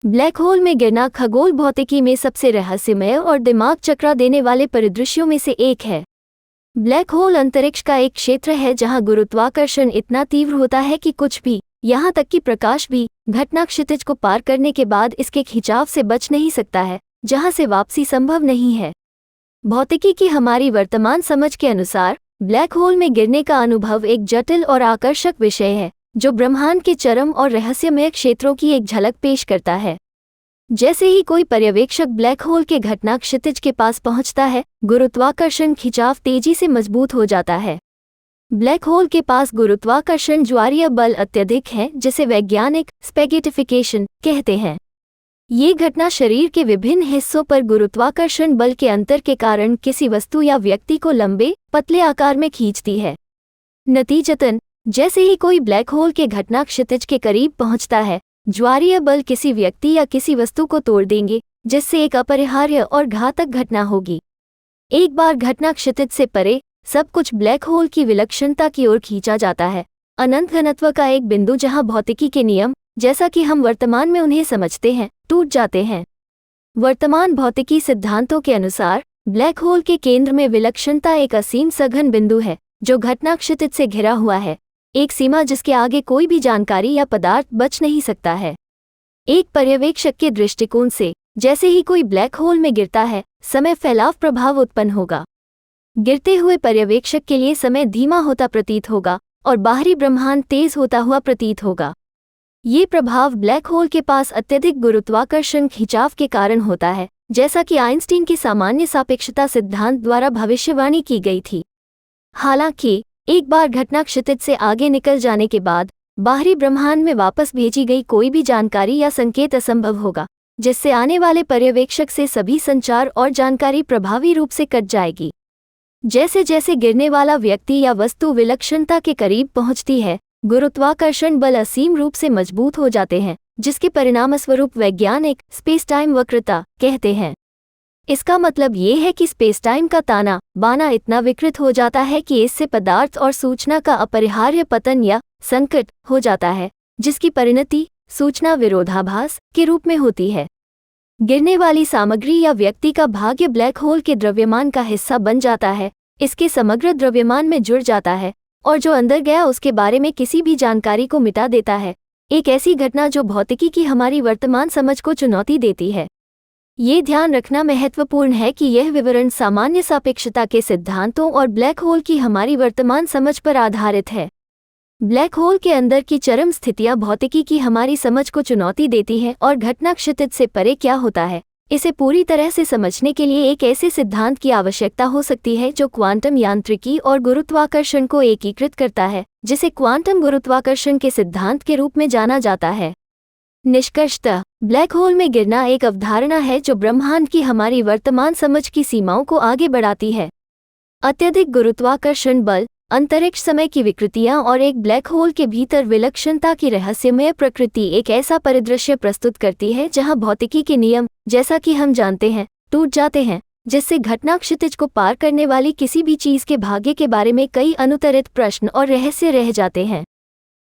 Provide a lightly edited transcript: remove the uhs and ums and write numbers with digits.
Black hole में गिरना खगोल भौतिकी में सबसे रहस्यमय और दिमाग चकरा देने वाले परिदृश्यों में से एक है। ब्लैक होल अंतरिक्ष का एक क्षेत्र है जहां गुरुत्वाकर्षण इतना तीव्र होता है कि कुछ भी, यहाँ तक कि प्रकाश भी, घटना क्षितिज को पार करने के बाद इसके खिंचाव से बच नहीं सकता है, जहां से वापसी संभव नहीं है। भौतिकी की हमारी वर्तमान समझ के अनुसार ब्लैक होल में गिरने का अनुभव एक जटिल और आकर्षक विषय है, जो ब्रह्मांड के चरम और रहस्यमय क्षेत्रों की एक झलक पेश करता है। जैसे ही कोई पर्यवेक्षक ब्लैक होल के घटना क्षितिज के पास पहुंचता है, गुरुत्वाकर्षण खिंचाव तेजी से मजबूत हो जाता है। ब्लैक होल के पास गुरुत्वाकर्षण ज्वारीय बल अत्यधिक है, जिसे वैज्ञानिक स्पैगेटिफिकेशन कहते हैं। ये घटना शरीर के विभिन्न हिस्सों पर गुरुत्वाकर्षण बल के अंतर के कारण किसी वस्तु या व्यक्ति को लंबे, पतले आकार में खींचती है। नतीजतन, जैसे ही कोई ब्लैक होल के घटना क्षितिज के करीब पहुंचता है, ज्वारीय बल किसी व्यक्ति या किसी वस्तु को तोड़ देंगे, जिससे एक अपरिहार्य और घातक घटना होगी। एक बार घटना क्षितिज से परे, सब कुछ ब्लैक होल की विलक्षणता की ओर खींचा जाता है। अनंत घनत्व का एक बिंदु जहां भौतिकी के नियम, जैसा कि हम वर्तमान में उन्हें समझते हैं, टूट जाते हैं। वर्तमान भौतिकी सिद्धांतों के अनुसार ब्लैक होल के केंद्र में विलक्षणता एक असीम सघन बिंदु है, जो घटना क्षितिज से घिरा हुआ है, एक सीमा जिसके आगे कोई भी जानकारी या पदार्थ बच नहीं सकता है। एक पर्यवेक्षक के दृष्टिकोण से, जैसे ही कोई ब्लैक होल में गिरता है, समय फैलाव प्रभाव उत्पन्न होगा। गिरते हुए पर्यवेक्षक के लिए समय धीमा होता प्रतीत होगा और बाहरी ब्रह्मांड तेज होता हुआ प्रतीत होगा। ये प्रभाव ब्लैक होल के पास अत्यधिक गुरुत्वाकर्षण खिंचाव के कारण होता है, जैसा कि आइंस्टीन के सामान्य सापेक्षता सिद्धांत द्वारा भविष्यवाणी की गई थी। हालांकि एक बार घटना क्षितिज से आगे निकल जाने के बाद बाहरी ब्रह्मांड में वापस भेजी गई कोई भी जानकारी या संकेत असंभव होगा, जिससे आने वाले पर्यवेक्षक से सभी संचार और जानकारी प्रभावी रूप से कट जाएगी। जैसे जैसे गिरने वाला व्यक्ति या वस्तु विलक्षणता के करीब पहुंचती है, गुरुत्वाकर्षण बल असीम रूप से मजबूत हो जाते हैं, जिसके परिणामस्वरूप वैज्ञानिक स्पेस-टाइम वक्रता कहते हैं। इसका मतलब ये है कि स्पेस-टाइम का ताना बाना इतना विकृत हो जाता है कि इससे पदार्थ और सूचना का अपरिहार्य पतन या संकट हो जाता है, जिसकी परिणति सूचना विरोधाभास के रूप में होती है। गिरने वाली सामग्री या व्यक्ति का भाग्य ब्लैक होल के द्रव्यमान का हिस्सा बन जाता है, इसके समग्र द्रव्यमान में जुड़ जाता है, और जो अंदर गया उसके बारे में किसी भी जानकारी को मिटा देता है। एक ऐसी घटना जो भौतिकी की हमारी वर्तमान समझ को चुनौती देती है। ये ध्यान रखना महत्वपूर्ण है कि यह विवरण सामान्य सापेक्षता के सिद्धांतों और ब्लैक होल की हमारी वर्तमान समझ पर आधारित है। ब्लैक होल के अंदर की चरम स्थितियां भौतिकी की हमारी समझ को चुनौती देती हैं और घटना क्षितिज से परे क्या होता है, इसे पूरी तरह से समझने के लिए एक ऐसे सिद्धांत की आवश्यकता हो सकती है जो क्वांटम यांत्रिकी और गुरुत्वाकर्षण को एकीकृत करता है, जिसे क्वांटम गुरुत्वाकर्षण के सिद्धांत के रूप में जाना जाता है। निष्कर्षतः, ब्लैक होल में गिरना एक अवधारणा है जो ब्रह्मांड की हमारी वर्तमान समझ की सीमाओं को आगे बढ़ाती है। अत्यधिक गुरुत्वाकर्षण बल, अंतरिक्ष समय की विकृतियां और एक ब्लैक होल के भीतर विलक्षणता की रहस्यमय प्रकृति एक ऐसा परिदृश्य प्रस्तुत करती है जहां भौतिकी के नियम, जैसा कि हम जानते हैं, टूट जाते हैं, जिससे घटना क्षितिज को पार करने वाली किसी भी चीज के भाग्य के बारे में कई अनुत्तरित प्रश्न और रहस्य रह जाते हैं।